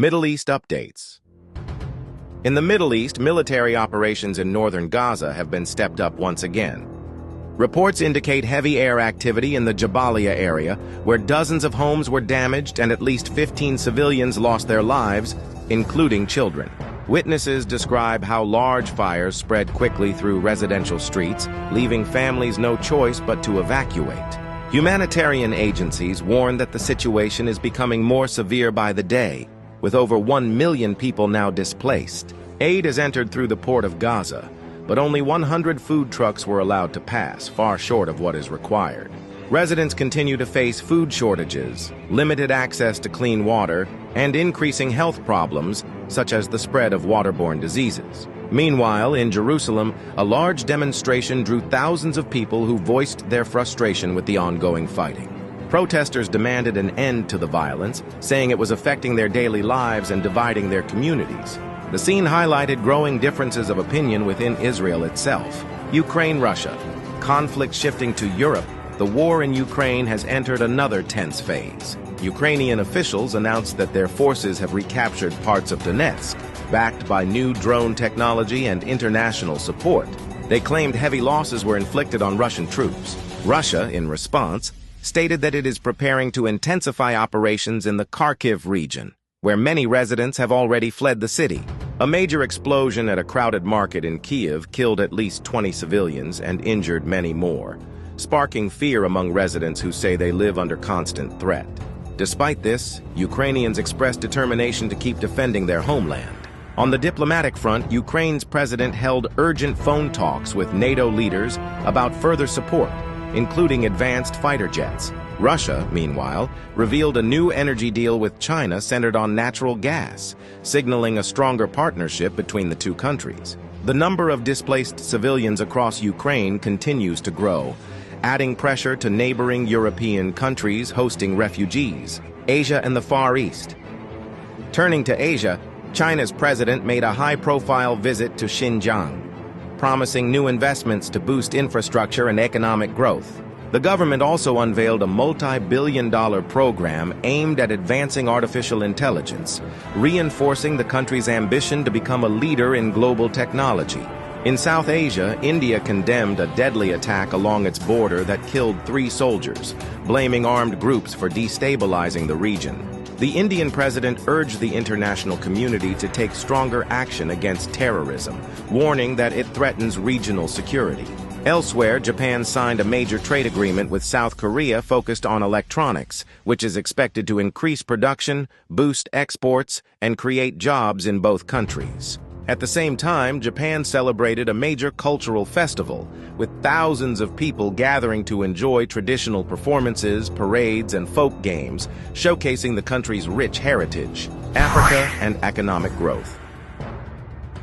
Middle East updates. In the Middle East, military operations in northern Gaza have been stepped up once again. Reports indicate heavy air activity in the Jabalia area, where dozens of homes were damaged and at least 15 civilians lost their lives, including children. Witnesses describe how large fires spread quickly through residential streets, leaving families no choice but to evacuate. Humanitarian agencies warn that the situation is becoming more severe by the day, with over 1 million people now displaced. Aid has entered through the port of Gaza, but only 100 food trucks were allowed to pass, far short of what is required. Residents continue to face food shortages, limited access to clean water, and increasing health problems, such as the spread of waterborne diseases. Meanwhile, in Jerusalem, a large demonstration drew thousands of people who voiced their frustration with the ongoing fighting. Protesters demanded an end to the violence, saying it was affecting their daily lives and dividing their communities. The scene highlighted growing differences of opinion within Israel itself. Ukraine-Russia. Conflict shifting to Europe, the war in Ukraine has entered another tense phase. Ukrainian officials announced that their forces have recaptured parts of Donetsk, backed by new drone technology and international support. They claimed heavy losses were inflicted on Russian troops. Russia, in response, stated that it is preparing to intensify operations in the Kharkiv region, where many residents have already fled the city. A major explosion at a crowded market in Kyiv killed at least 20 civilians and injured many more, sparking fear among residents who say they live under constant threat. Despite this, Ukrainians expressed determination to keep defending their homeland. On the diplomatic front, Ukraine's president held urgent phone talks with NATO leaders about further support, including advanced fighter jets. Russia, meanwhile, revealed a new energy deal with China centered on natural gas, signaling a stronger partnership between the two countries. The number of displaced civilians across Ukraine continues to grow, adding pressure to neighboring European countries hosting refugees, Asia and the Far East. Turning to Asia, China's president made a high-profile visit to Xinjiang, promising new investments to boost infrastructure and economic growth. The government also unveiled a multi-billion-dollar program aimed at advancing artificial intelligence, reinforcing the country's ambition to become a leader in global technology. In South Asia, India condemned a deadly attack along its border that killed 3 soldiers, blaming armed groups for destabilizing the region. The Indian president urged the international community to take stronger action against terrorism, warning that it threatens regional security. Elsewhere, Japan signed a major trade agreement with South Korea focused on electronics, which is expected to increase production, boost exports, and create jobs in both countries. At the same time, Japan celebrated a major cultural festival, with thousands of people gathering to enjoy traditional performances, parades, and folk games, showcasing the country's rich heritage, Africa, and economic growth.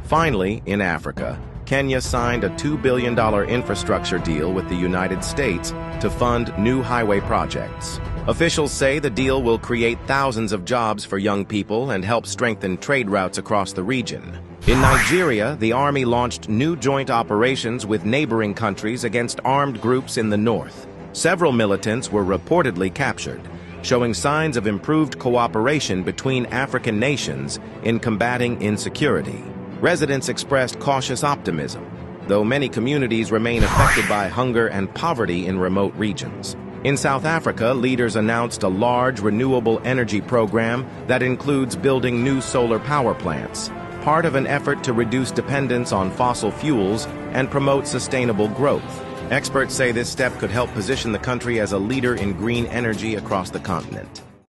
Finally, in Africa, Kenya signed a $2 billion infrastructure deal with the United States to fund new highway projects. Officials say the deal will create thousands of jobs for young people and help strengthen trade routes across the region. In Nigeria, the army launched new joint operations with neighboring countries against armed groups in the north. Several militants were reportedly captured, showing signs of improved cooperation between African nations in combating insecurity. Residents expressed cautious optimism, though many communities remain affected by hunger and poverty in remote regions. In South Africa, leaders announced a large renewable energy program that includes building new solar power plants, part of an effort to reduce dependence on fossil fuels and promote sustainable growth. Experts say this step could help position the country as a leader in green energy across the continent.